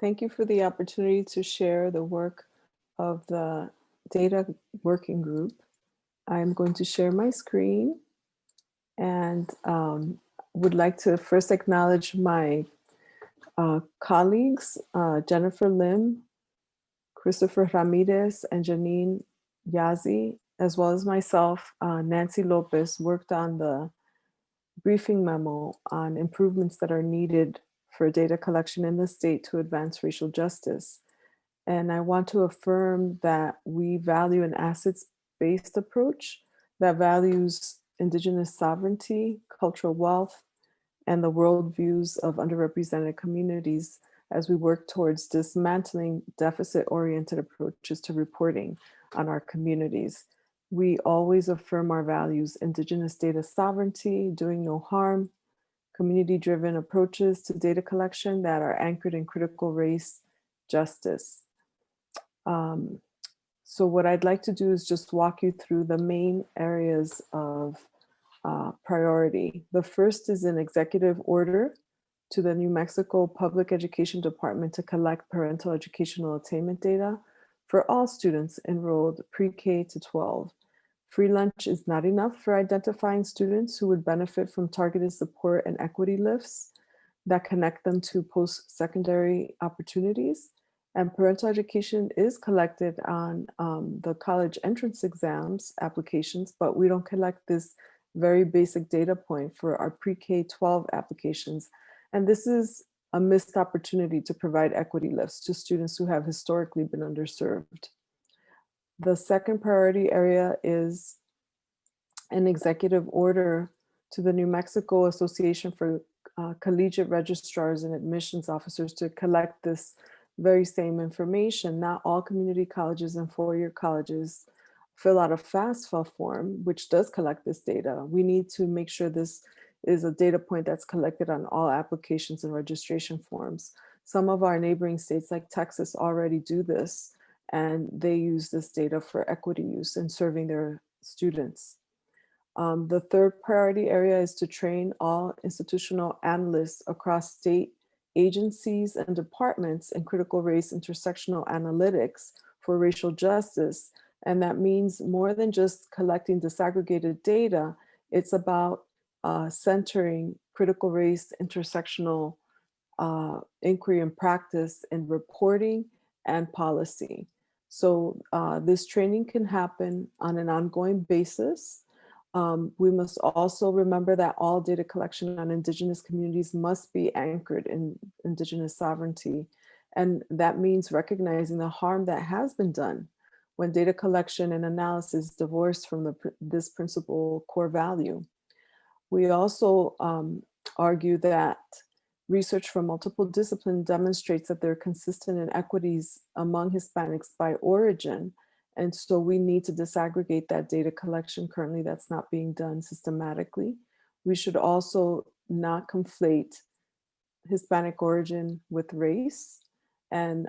Thank you for the opportunity to share the work of the data working group. I'm going to share my screen and would like to first acknowledge my colleagues, Jennifer Lim, Christopher Ramirez, and Janine Yazi, as well as myself. Nancy Lopez worked on the briefing memo on improvements that are needed for data collection in the state to advance racial justice. And I want to affirm that we value an assets-based approach that values Indigenous sovereignty, cultural wealth, and the worldviews of underrepresented communities as we work towards dismantling deficit-oriented approaches to reporting on our communities. We always affirm our values: Indigenous data sovereignty, doing no harm, community-driven approaches to data collection that are anchored in critical race justice. So what I'd like to do is just walk you through the main areas of priority. The first is an executive order to the New Mexico Public Education Department to collect parental educational attainment data for all students enrolled pre-K to 12. Free lunch is not enough for identifying students who would benefit from targeted support and equity lifts that connect them to post-secondary opportunities. And parental education is collected on the college entrance exams applications, but we don't collect this very basic data point for our pre-K-12 applications. And this is a missed opportunity to provide equity lifts to students who have historically been underserved. The second priority area is an executive order to the New Mexico Association for Collegiate Registrars and Admissions Officers to collect this very same information. Not all community colleges and four-year colleges fill out a FAFSA form, which does collect this data. We need to make sure this is a data point that's collected on all applications and registration forms. Some of our neighboring states like Texas already do this, and they use this data for equity use in serving their students. The third priority area is to train all institutional analysts across state agencies and departments in critical race intersectional analytics for racial justice. And that means more than just collecting disaggregated data. It's about centering critical race intersectional inquiry and practice in reporting and policy. So this training can happen on an ongoing basis. We must also remember that all data collection on Indigenous communities must be anchored in Indigenous sovereignty. And that means recognizing the harm that has been done when data collection and analysis divorced from this principal core value. We also argue that research from multiple disciplines demonstrates that there are consistent inequities among Hispanics by origin. And so we need to disaggregate that data collection. Currently, that's not being done systematically. We should also not conflate Hispanic origin with race. And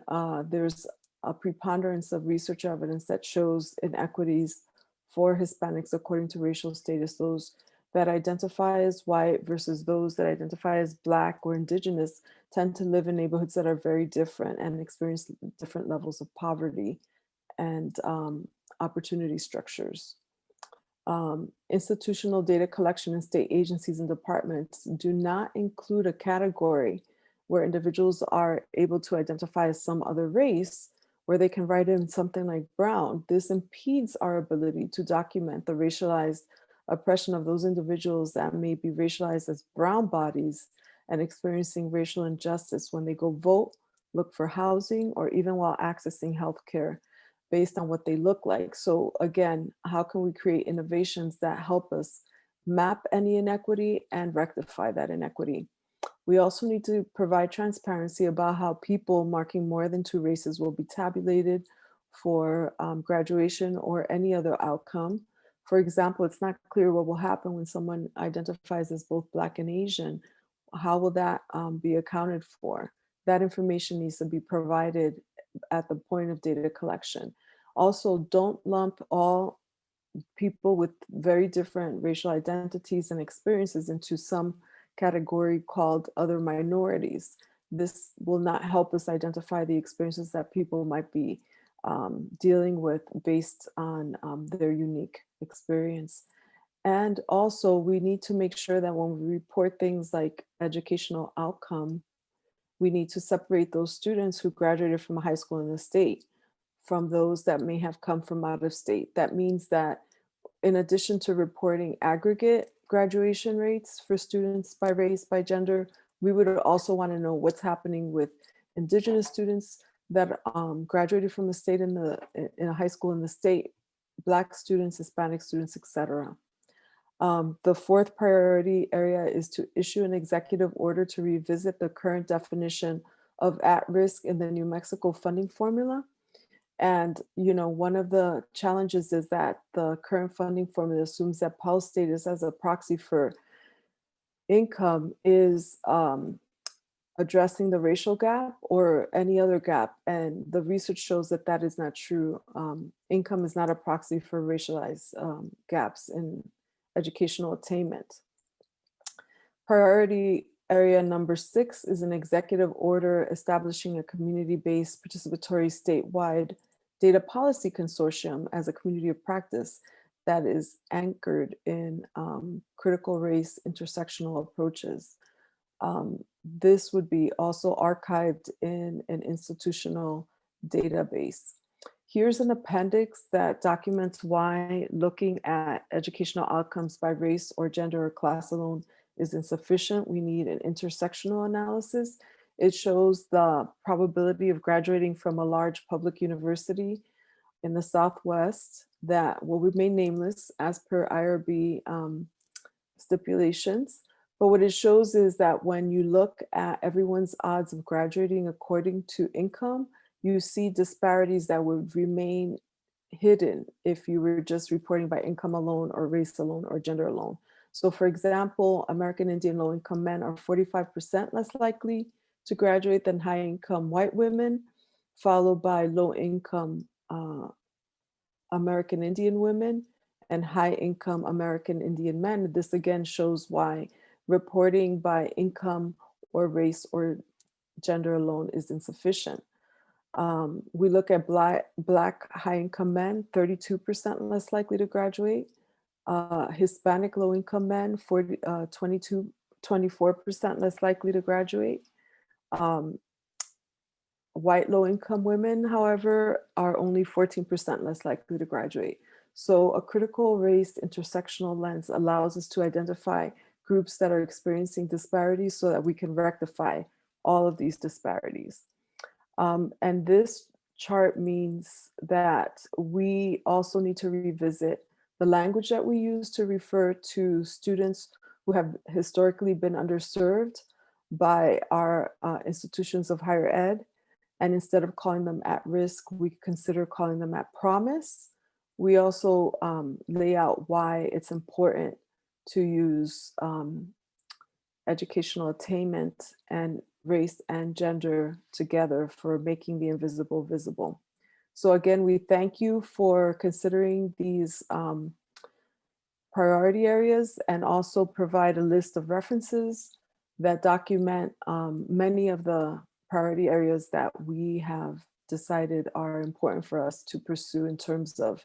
there's a preponderance of research evidence that shows inequities for Hispanics according to racial status. Those that identify as white versus those that identify as Black or Indigenous tend to live in neighborhoods that are very different and experience different levels of poverty and opportunity structures. Institutional data collection in state agencies and departments do not include a category where individuals are able to identify as some other race, where they can write in something like brown. This impedes our ability to document the racialized oppression of those individuals that may be racialized as brown bodies and experiencing racial injustice when they go vote, look for housing, or even while accessing healthcare based on what they look like. So again, how can we create innovations that help us map any inequity and rectify that inequity? We also need to provide transparency about how people marking more than two races will be tabulated for graduation or any other outcome. For example, it's not clear what will happen when someone identifies as both Black and Asian. How will that be accounted for? That information needs to be provided at the point of data collection. Also, don't lump all people with very different racial identities and experiences into some category called other minorities. this will not help us identify the experiences that people might be dealing with based on their unique experience. And also, we need to make sure that when we report things like educational outcome, we need to separate those students who graduated from a high school in the state from those that may have come from out of state. That means that in addition to reporting aggregate graduation rates for students by race, by gender, we would also want to know what's happening with Indigenous students that graduated from the state in a high school in the state, Black students, Hispanic students, etc. The fourth priority area is to issue an executive order to revisit the current definition of at-risk in the New Mexico funding formula. And, one of the challenges is that the current funding formula assumes that Pell status as a proxy for income is addressing the racial gap or any other gap. And the research shows that that is not true. Income is not a proxy for racialized gaps in educational attainment. Priority area number 6 is an executive order establishing a community-based participatory statewide data policy consortium as a community of practice that is anchored in critical race intersectional approaches. This would be also archived in an institutional database. Here's an appendix that documents why looking at educational outcomes by race or gender or class alone is insufficient. We need an intersectional analysis. It shows the probability of graduating from a large public university in the Southwest that will remain nameless as per IRB stipulations. But what it shows is that when you look at everyone's odds of graduating according to income, you see disparities that would remain hidden if you were just reporting by income alone or race alone or gender alone. So for example, American Indian low-income men are 45% less likely to graduate than high-income white women, followed by low-income American Indian women and high-income American Indian men. This again shows why reporting by income or race or gender alone is insufficient. We look at Black high-income men, 32% less likely to graduate. Hispanic low-income men, 24% less likely to graduate. White low-income women, however, are only 14% less likely to graduate. So a critical race intersectional lens allows us to identify groups that are experiencing disparities so that we can rectify all of these disparities. And this chart means that we also need to revisit the language that we use to refer to students who have historically been underserved by our institutions of higher ed. And instead of calling them at risk, we consider calling them at promise. We also lay out why it's important to use educational attainment and race and gender together for making the invisible visible. So again, we thank you for considering these priority areas and also provide a list of references that document many of the priority areas that we have decided are important for us to pursue in terms of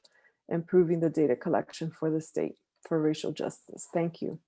improving the data collection for the state for racial justice. Thank you.